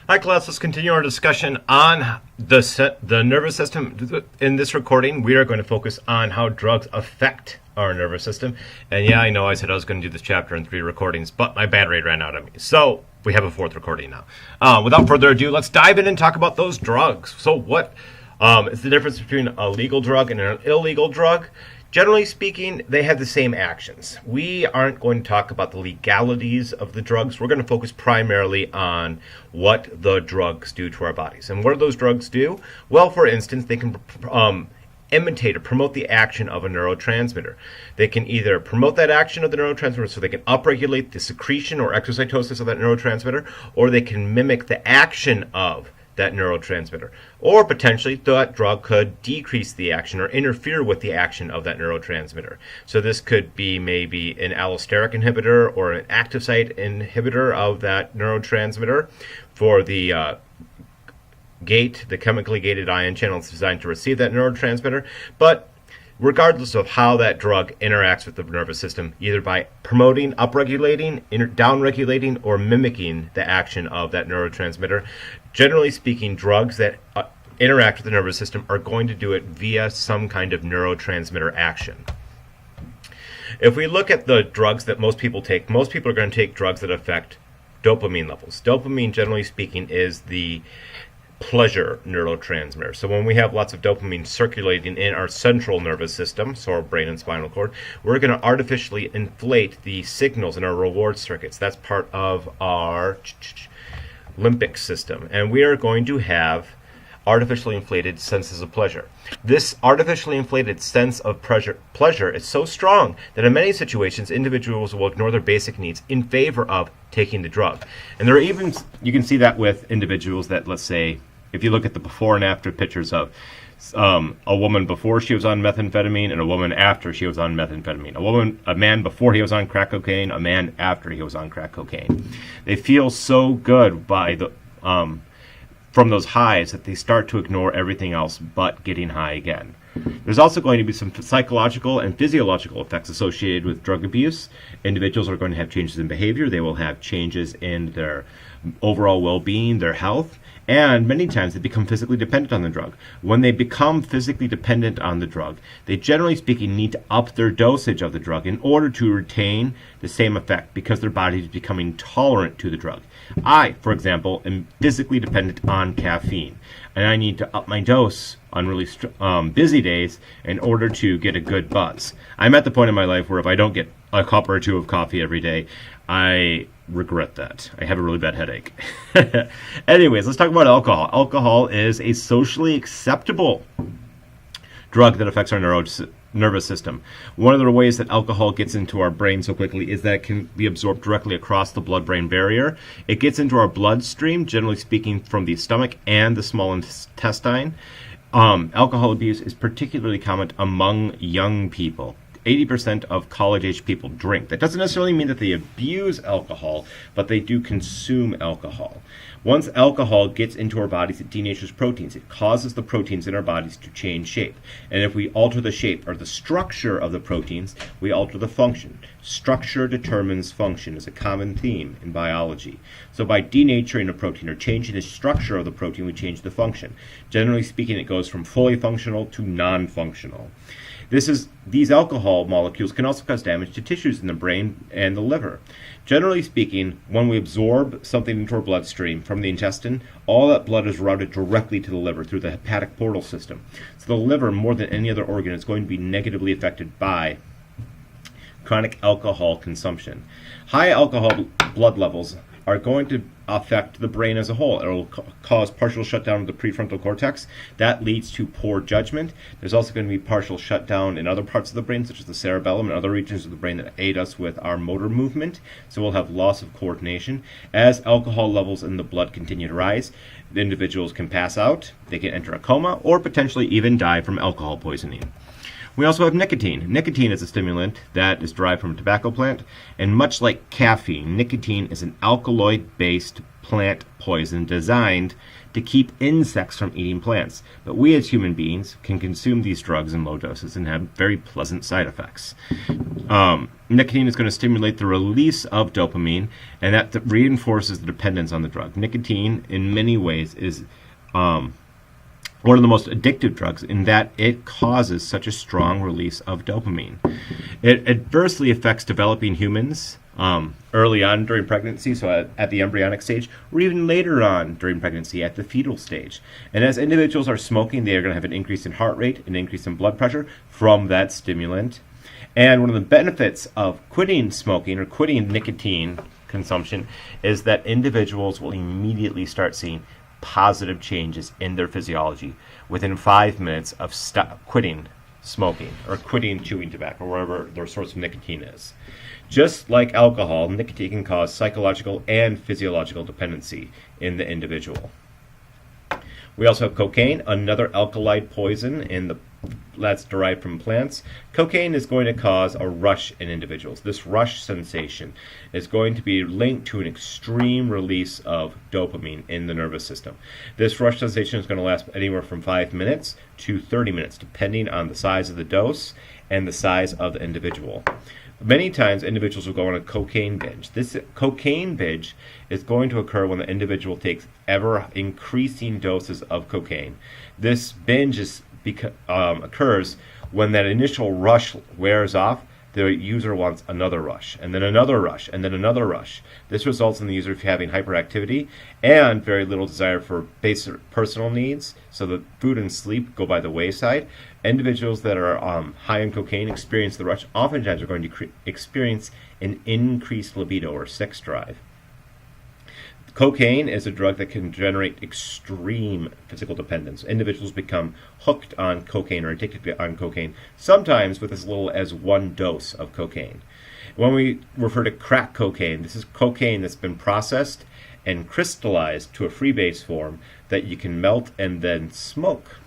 Hi class, let's continue our discussion on the nervous system. In this recording, we are going to focus on how drugs affect our nervous system. And yeah, I know I said I was going to do this chapter in 3 recordings, but my battery ran out on me. So we have a 4th recording now. Without further ado, let's dive in and talk about those drugs. So what is the difference between a legal drug and an illegal drug? Generally speaking, they have the same actions. We aren't going to talk about the legalities of the drugs. We're going to focus primarily on what the drugs do to our bodies. And what do those drugs do? Well, for instance, they can imitate or promote the action of a neurotransmitter. They can either promote that action of the neurotransmitter so they can upregulate the secretion or exocytosis of that neurotransmitter, or they can mimic the action of that neurotransmitter. Or potentially that drug could decrease the action or interfere with the action of that neurotransmitter. So this could be maybe an allosteric inhibitor or an active site inhibitor of that neurotransmitter for the the chemically gated ion channel is designed to receive that neurotransmitter. But regardless of how that drug interacts with the nervous system, either by promoting, upregulating, downregulating, or mimicking the action of that neurotransmitter, generally speaking, drugs that interact with the nervous system are going to do it via some kind of neurotransmitter action. If we look at the drugs that most people take, most people are going to take drugs that affect dopamine levels. Dopamine, generally speaking, is the pleasure neurotransmitter. So when we have lots of dopamine circulating in our central nervous system, so our brain and spinal cord, we're going to artificially inflate the signals in our reward circuits. That's part of our limbic system. And we are going to have artificially inflated senses of pleasure. This artificially inflated sense of pleasure is so strong that in many situations individuals will ignore their basic needs in favor of taking the drug. And there are even, you can see that with individuals that, let's say, if you look at the before and after pictures of a woman before she was on methamphetamine and a woman after she was on methamphetamine, a man before he was on crack cocaine, a man after he was on crack cocaine. They feel so good by the from those highs that they start to ignore everything else but getting high again. There's also going to be some psychological and physiological effects associated with drug abuse. Individuals are going to have changes in behavior. They will have changes in their overall well-being, their health, and many times they become physically dependent on the drug. When they become physically dependent on the drug, they generally speaking need to up their dosage of the drug in order to retain the same effect because their body is becoming tolerant to the drug. I, for example, am physically dependent on caffeine, and I need to up my dose on really busy days in order to get a good buzz. I'm at the point in my life where if I don't get a cup or 2 of coffee every day, I regret that. I have a really bad headache. Anyways, let's talk about alcohol. Alcohol is a socially acceptable drug that affects our nervous system. One of the ways that alcohol gets into our brain so quickly is that it can be absorbed directly across the blood-brain barrier. It gets into our bloodstream, generally speaking, from the stomach and the small intestine. Alcohol abuse is particularly common among young people. 80% of college-age people drink. That doesn't necessarily mean that they abuse alcohol, but they do consume alcohol. Once alcohol gets into our bodies, it denatures proteins. It causes the proteins in our bodies to change shape. And if we alter the shape or the structure of the proteins, we alter the function. Structure determines function is a common theme in biology. So by denaturing a protein or changing the structure of the protein, we change the function. Generally speaking, it goes from fully functional to non-functional. These alcohol molecules can also cause damage to tissues in the brain and the liver. Generally speaking, when we absorb something into our bloodstream from the intestine, all that blood is routed directly to the liver through the hepatic portal system. So the liver, more than any other organ, is going to be negatively affected by chronic alcohol consumption. High alcohol blood levels are going to affect the brain as a whole. It will cause partial shutdown of the prefrontal cortex. That leads to poor judgment. There's also going to be partial shutdown in other parts of the brain, such as the cerebellum and other regions of the brain that aid us with our motor movement. So we'll have loss of coordination. As alcohol levels in the blood continue to rise, the individuals can pass out, they can enter a coma, or potentially even die from alcohol poisoning. We also have nicotine. Nicotine is a stimulant that is derived from a tobacco plant, and much like caffeine, nicotine is an alkaloid-based plant poison designed to keep insects from eating plants. But we as human beings can consume these drugs in low doses and have very pleasant side effects. Nicotine is going to stimulate the release of dopamine, and that reinforces the dependence on the drug. Nicotine, in many ways, is one of the most addictive drugs in that it causes such a strong release of dopamine. It adversely affects developing humans early on during pregnancy, so at the embryonic stage, or even later on during pregnancy at the fetal stage. And as individuals are smoking, they are going to have an increase in heart rate, an increase in blood pressure from that stimulant. And one of the benefits of quitting smoking or quitting nicotine consumption is that individuals will immediately start seeing positive changes in their physiology within 5 minutes of quitting smoking or quitting chewing tobacco, or wherever their source of nicotine is. Just like alcohol, nicotine can cause psychological and physiological dependency in the individual. We also have cocaine, another alkaloid poison that's derived from plants. Cocaine is going to cause a rush in individuals. This rush sensation is going to be linked to an extreme release of dopamine in the nervous system. This rush sensation is going to last anywhere from 5 minutes to 30 minutes, depending on the size of the dose and the size of the individual. Many times, individuals will go on a cocaine binge. This cocaine binge is going to occur when the individual takes ever-increasing doses of cocaine. This binge occurs when that initial rush wears off. The user wants another rush, and then another rush, and then another rush. This results in the user having hyperactivity and very little desire for basic personal needs, so that food and sleep go by the wayside. Individuals that are high on cocaine experience the rush. Oftentimes are going to experience an increased libido or sex drive. Cocaine is a drug that can generate extreme physical dependence. Individuals become hooked on cocaine or addicted on cocaine, sometimes with as little as 1 dose of cocaine. When we refer to crack cocaine, this is cocaine that's been processed and crystallized to a freebase form that you can melt and then smoke.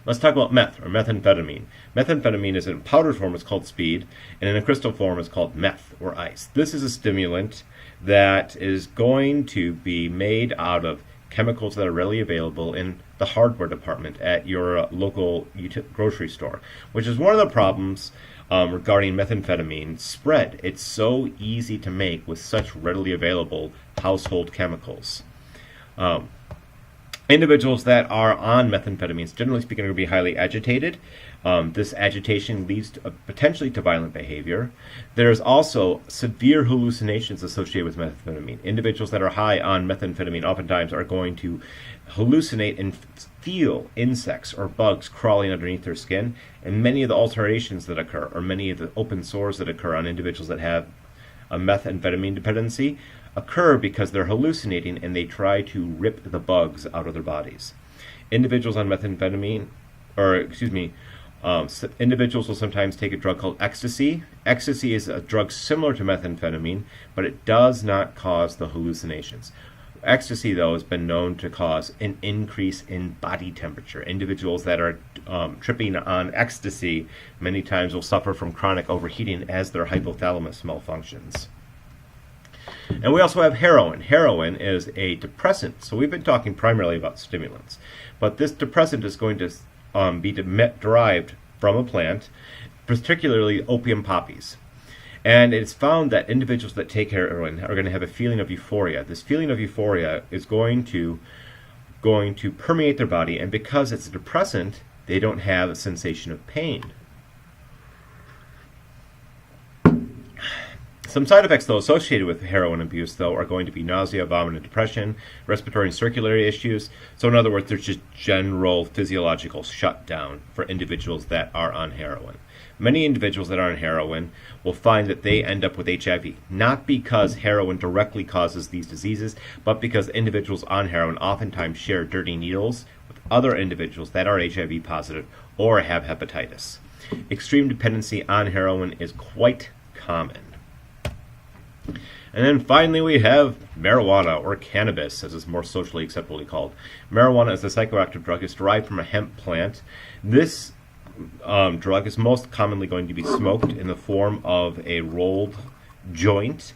Let's talk about meth, or methamphetamine. Methamphetamine is in a powder form, it's called speed, and in a crystal form, it's called meth, or ice. This is a stimulant that is going to be made out of chemicals that are readily available in the hardware department at your local grocery store, which is one of the problems regarding methamphetamine spread. It's so easy to make with such readily available household chemicals. Individuals that are on methamphetamines, generally speaking, are going to be highly agitated. This agitation leads potentially to violent behavior. There's also severe hallucinations associated with methamphetamine. Individuals that are high on methamphetamine oftentimes are going to hallucinate and feel insects or bugs crawling underneath their skin. And many of the alterations that occur, or many of the open sores that occur on individuals that have a methamphetamine dependency, occur because they're hallucinating and they try to rip the bugs out of their bodies. Individuals on methamphetamine, individuals will sometimes take a drug called ecstasy. Ecstasy is a drug similar to methamphetamine, but it does not cause the hallucinations. Ecstasy, though, has been known to cause an increase in body temperature. Individuals that are tripping on ecstasy many times will suffer from chronic overheating as their hypothalamus malfunctions. And we also have heroin. Heroin is a depressant. So we've been talking primarily about stimulants. But this depressant is going to be derived from a plant, particularly opium poppies. And it's found that individuals that take heroin are going to have a feeling of euphoria. This feeling of euphoria is going to permeate their body, and because it's a depressant, they don't have a sensation of pain. Some side effects, though, associated with heroin abuse, though, are going to be nausea, vomiting, depression, respiratory and circulatory issues. So in other words, there's just general physiological shutdown for individuals that are on heroin. Many individuals that are on heroin will find that they end up with HIV, not because heroin directly causes these diseases, but because individuals on heroin oftentimes share dirty needles with other individuals that are HIV positive or have hepatitis. Extreme dependency on heroin is quite common. And then finally we have marijuana, or cannabis, as it's more socially acceptably called. Marijuana is a psychoactive drug. It's derived from a hemp plant. This drug is most commonly going to be smoked in the form of a rolled joint.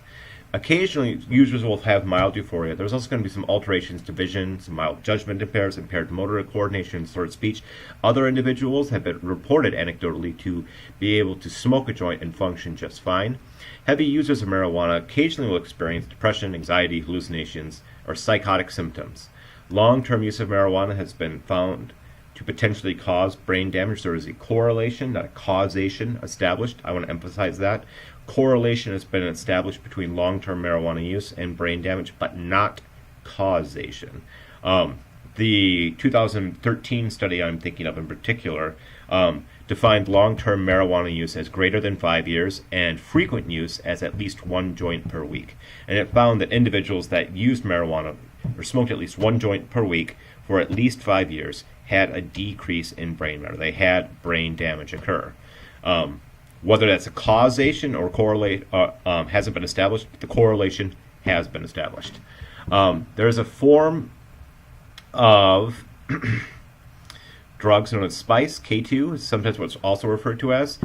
Occasionally, users will have mild euphoria. There's also going to be some alterations to vision, some mild judgment impairs, impaired motor coordination, slurred speech. Other individuals have been reported anecdotally to be able to smoke a joint and function just fine. Heavy users of marijuana occasionally will experience depression, anxiety, hallucinations, or psychotic symptoms. Long-term use of marijuana has been found to potentially cause brain damage. There is a correlation, not a causation, established. I want to emphasize that. Correlation has been established between long-term marijuana use and brain damage, but not causation. The 2013 study I'm thinking of in particular defined long-term marijuana use as greater than 5 years and frequent use as at least one joint per week. And it found that individuals that used marijuana or smoked at least one joint per week for at least 5 years had a decrease in brain matter. They had brain damage occur. Whether that's a causation or correlate hasn't been established. The correlation has been established. There's a form of drugs known as spice, K2, is sometimes what's also referred to as.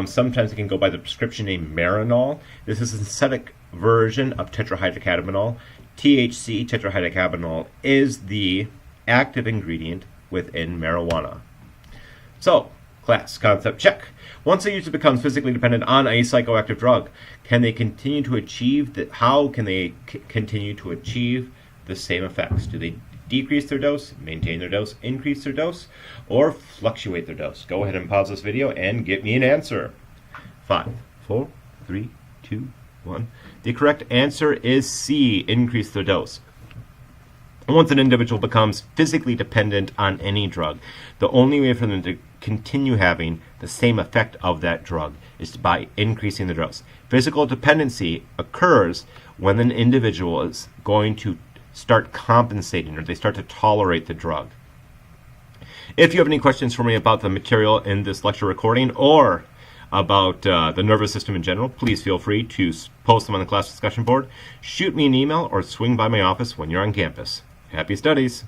Sometimes it can go by the prescription name Marinol. This is a synthetic version of tetrahydrocannabinol. THC, tetrahydrocannabinol, is the active ingredient within marijuana. So, class concept check. Once a user becomes physically dependent on a psychoactive drug, can they continue to achieve how can they continue to achieve the same effects? Do they decrease their dose, maintain their dose, increase their dose, or fluctuate their dose? Go ahead and pause this video and get me an answer. 5, 4, 3, 2, 1. The correct answer is C, increase their dose. Once an individual becomes physically dependent on any drug, the only way for them to continue having the same effect of that drug is by increasing the dose. Physical dependency occurs when an individual is going to start compensating or they start to tolerate the drug. If you have any questions for me about the material in this lecture recording or about the nervous system in general, please feel free to post them on the class discussion board, shoot me an email, or swing by my office when you're on campus. Happy studies!